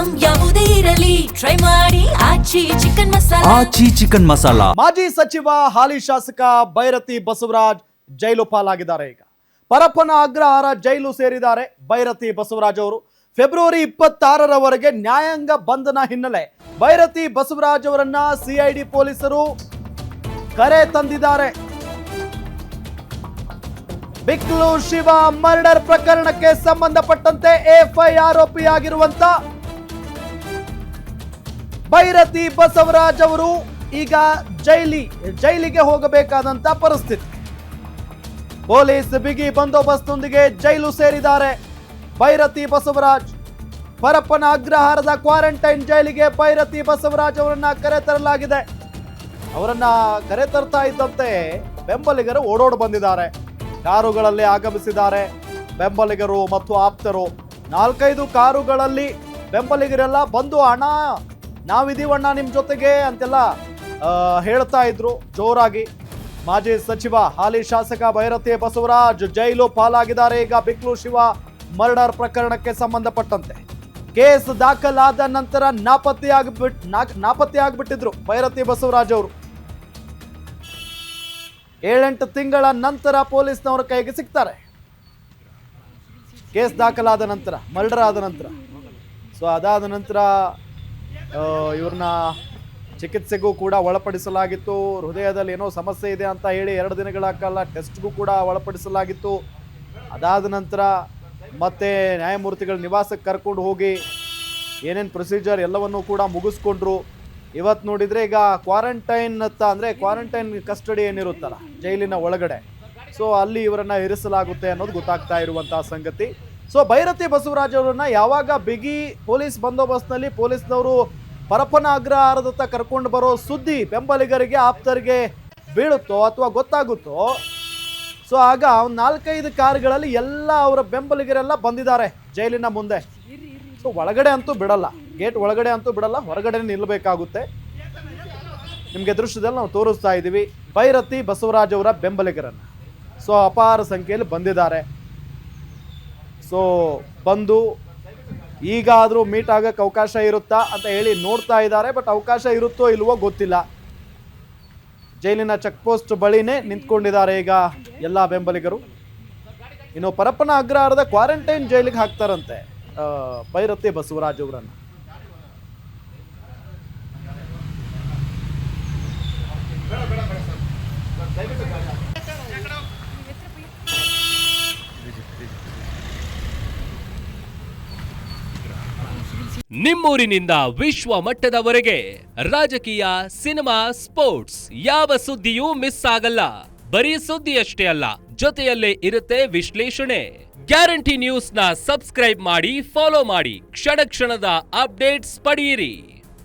Item ಯಾವುದೇ ಇರಲಿ try ಮಾಡಿ ಆಚಿ ಚಿಕನ್ ಮಸಾಲಾ. ಆಚಿ ಚಿಕನ್ ಮಸಾಲಾ. ಮಾಜಿ ಸಚಿವ ಹಾಲಿ ಶಾಸಕ ಭೈರತಿ ಬಸವರಾಜ್ ಜೈಲು ಪಾಲಾಗಿದ್ದಾರೆ. ಈಗ ಪರಪ್ಪನ ಅಗ್ರಹಾರ ಜೈಲು ಸೇರಿದ್ದಾರೆ ಭೈರತಿ ಬಸವರಾಜ್ ಅವರು. ಫೆಬ್ರವರಿ 26ರವರೆಗೆ ನ್ಯಾಯಾಂಗ ಬಂಧನ ಹಿನ್ನೆಲೆ ಭೈರತಿ ಬಸವರಾಜ್ ಅವರನ್ನ ಸಿಐಡಿ ಪೊಲೀಸರು ಕರೆ ತಂದಿದ್ದಾರೆ. ಬಿಕ್ಲು ಶಿವ ಮರ್ಡರ್ ಪ್ರಕರಣಕ್ಕೆ ಸಂಬಂಧಪಟ್ಟಂತೆ ಎಫ್ಐಆರ್ ಆರೋಪಿಯಾಗಿರುವಂತ ಭೈರತಿ ಬಸವರಾಜ್ ಅವರು ಈಗ ಜೈಲಿಗೆ ಹೋಗಬೇಕಾದಂತ ಪರಿಸ್ಥಿತಿ. ಪೊಲೀಸ್ ಬಿಗಿ ಬಂದೋಬಸ್ತ್ನೊಂದಿಗೆ ಜೈಲು ಸೇರಿದ್ದಾರೆ ಭೈರತಿ ಬಸವರಾಜ್. ಪರಪ್ಪನ ಅಗ್ರಹಾರದ ಕ್ವಾರಂಟೈನ್ ಜೈಲಿಗೆ ಭೈರತಿ ಬಸವರಾಜ್ ಅವರನ್ನ ಕರೆತರಲಾಗಿದೆ. ಅವರನ್ನ ಕರೆತರ್ತಾ ಇದ್ದಂತೆ ಬೆಂಬಲಿಗರು ಓಡೋಡ್ ಬಂದಿದ್ದಾರೆ. ಕಾರುಗಳಲ್ಲಿ ಆಗಮಿಸಿದ್ದಾರೆ ಬೆಂಬಲಿಗರು ಮತ್ತು ಆಪ್ತರು. 4-5 ಕಾರುಗಳಲ್ಲಿ ಬೆಂಬಲಿಗರೆಲ್ಲ ಬಂದು ಅಣ್ಣ ನಾವಿದೀವಣ್ಣ ನಿಮ್ ಜೊತೆಗೆ ಅಂತೆಲ್ಲ ಹೇಳ್ತಾ ಇದ್ರು ಜೋರಾಗಿ. ಮಾಜಿ ಸಚಿವ ಹಾಲಿ ಶಾಸಕ ಭೈರತಿ ಬಸವರಾಜ್ ಜೈಲು ಪಾಲಾಗಿದ್ದಾರೆ. ಈಗ ಬಿಕ್ಲು ಶಿವ ಮರ್ಡರ್ ಪ್ರಕರಣಕ್ಕೆ ಸಂಬಂಧಪಟ್ಟಂತೆ ಕೇಸ್ ದಾಖಲಾದ ನಂತರ ನಾಪತ್ತೆ ಆಗ್ಬಿಟ್ಟಿದ್ರು ಭೈರತಿ ಬಸವರಾಜ್ ಅವರು. 7-8 ತಿಂಗಳ ನಂತರ ಪೊಲೀಸ್ನವರ ಕೈಗೆ ಸಿಗ್ತಾರೆ. ಕೇಸ್ ದಾಖಲಾದ ನಂತರ, ಮರ್ಡರ್ ಆದ ನಂತರ. ಸೊ ಅದಾದ ನಂತರ ಇವ್ರನ್ನ ಚಿಕಿತ್ಸೆಗೂ ಕೂಡ ಒಳಪಡಿಸಲಾಗಿತ್ತು. ಹೃದಯದಲ್ಲಿ ಏನೋ ಸಮಸ್ಯೆ ಇದೆ ಅಂತ ಹೇಳಿ 2 ದಿನಗಳ ಕಾಲ ಟೆಸ್ಟ್ಗೂ ಕೂಡ ಒಳಪಡಿಸಲಾಗಿತ್ತು. ಅದಾದ ನಂತರ ಮತ್ತೆ ನ್ಯಾಯಮೂರ್ತಿಗಳ ನಿವಾಸಕ್ಕೆ ಕರ್ಕೊಂಡು ಹೋಗಿ ಏನೇನು ಪ್ರೊಸೀಜರ್ ಎಲ್ಲವನ್ನೂ ಕೂಡ ಮುಗಿಸ್ಕೊಂಡ್ರು. ಇವತ್ತು ನೋಡಿದರೆ ಈಗ ಕ್ವಾರಂಟೈನ್ ಅಂದರೆ ಕ್ವಾರಂಟೈನ್ ಕಸ್ಟಡಿ ಏನಿರುತ್ತಲ್ಲ ಜೈಲಿನ ಒಳಗಡೆ, ಸೊ ಅಲ್ಲಿ ಇವರನ್ನು ಇರಿಸಲಾಗುತ್ತೆ ಅನ್ನೋದು ಗೊತ್ತಾಗ್ತಾ ಇರುವಂತಹ ಸಂಗತಿ. ಸೊ ಭೈರತಿ ಬಸವರಾಜ್ ಅವರನ್ನ ಯಾವಾಗ ಬಿಗಿ ಪೊಲೀಸ್ ಬಂದೋಬಸ್ತ್ನಲ್ಲಿ ಪೊಲೀಸ್ನವರು ಪರಪ್ಪನ ಅಗ್ರಹಾರದತ್ತ ಕರ್ಕೊಂಡು ಬರೋ ಸುದ್ದಿ ಬೆಂಬಲಿಗರಿಗೆ ಆಪ್ತರಿಗೆ ಬೀಳುತ್ತೋ ಅಥವಾ ಗೊತ್ತಾಗುತ್ತೋ, ಸೊ ಆಗ 4-5 ಕಾರುಗಳಲ್ಲಿ ಎಲ್ಲ ಅವರ ಬೆಂಬಲಿಗರೆಲ್ಲ ಬಂದಿದ್ದಾರೆ ಜೈಲಿನ ಮುಂದೆ. ಸೊ ಒಳಗಡೆ ಅಂತೂ ಬಿಡಲ್ಲ, ಗೇಟ್ ಒಳಗಡೆ ಅಂತೂ ಬಿಡಲ್ಲ, ಹೊರಗಡೆ ನಿಲ್ಲಬೇಕಾಗುತ್ತೆ. ನಿಮಗೆ ದೃಶ್ಯದಲ್ಲಿ ನಾವು ತೋರಿಸ್ತಾ ಇದ್ದೀವಿ ಭೈರತಿ ಬಸವರಾಜ್ ಅವರ ಬೆಂಬಲಿಗರನ್ನು. ಸೊ ಅಪಾರ ಸಂಖ್ಯೆಯಲ್ಲಿ ಬಂದಿದ್ದಾರೆ. ಸೊ ಬಂದು ಈಗಾದರೂ ಮೀಟ್ ಆಗಕ್ಕೆ ಅವಕಾಶ ಇರುತ್ತಾ ಅಂತ ಹೇಳಿ ನೋಡ್ತಾ ಇದ್ದಾರೆ. ಬಟ್ ಅವಕಾಶ ಇರುತ್ತೋ ಇಲ್ವೋ ಗೊತ್ತಿಲ್ಲ. ಜೈಲಿನ ಚೆಕ್ ಪೋಸ್ಟ್ ಬಳಿನೇ ನಿಂತ್ಕೊಂಡಿದ್ದಾರೆ ಈಗ ಎಲ್ಲ ಬೆಂಬಲಿಗರು. ಇನ್ನು ಪರಪ್ಪನ ಅಗ್ರಹಾರದ ಕ್ವಾರಂಟೈನ್ ಜೈಲಿಗೆ ಹಾಕ್ತಾರಂತೆ ಭೈರತಿ ಬಸವರಾಜ್ ಅವರನ್ನು. ನಿಮ್ಮೂರಿನಿಂದ ವಿಶ್ವ ಮಟ್ಟದವರೆಗೆ ರಾಜಕೀಯ, ಸಿನಿಮಾ, ಸ್ಪೋರ್ಟ್ಸ್ ಯಾವ ಸುದ್ದಿಯೂ ಮಿಸ್ ಆಗಲ್ಲ. ಬರೀ ಸುದ್ದಿಯಷ್ಟೇ ಅಲ್ಲ, ಜೊತೆಯಲ್ಲೇ ಇರುತ್ತೆ ವಿಶ್ಲೇಷಣೆ. ಗ್ಯಾರಂಟಿ ನ್ಯೂಸ್ ನ ಸಬ್ಸ್ಕ್ರೈಬ್ ಮಾಡಿ, ಫಾಲೋ ಮಾಡಿ, ಕ್ಷಣ ಕ್ಷಣದ ಅಪ್ಡೇಟ್ಸ್ ಪಡೆಯಿರಿ.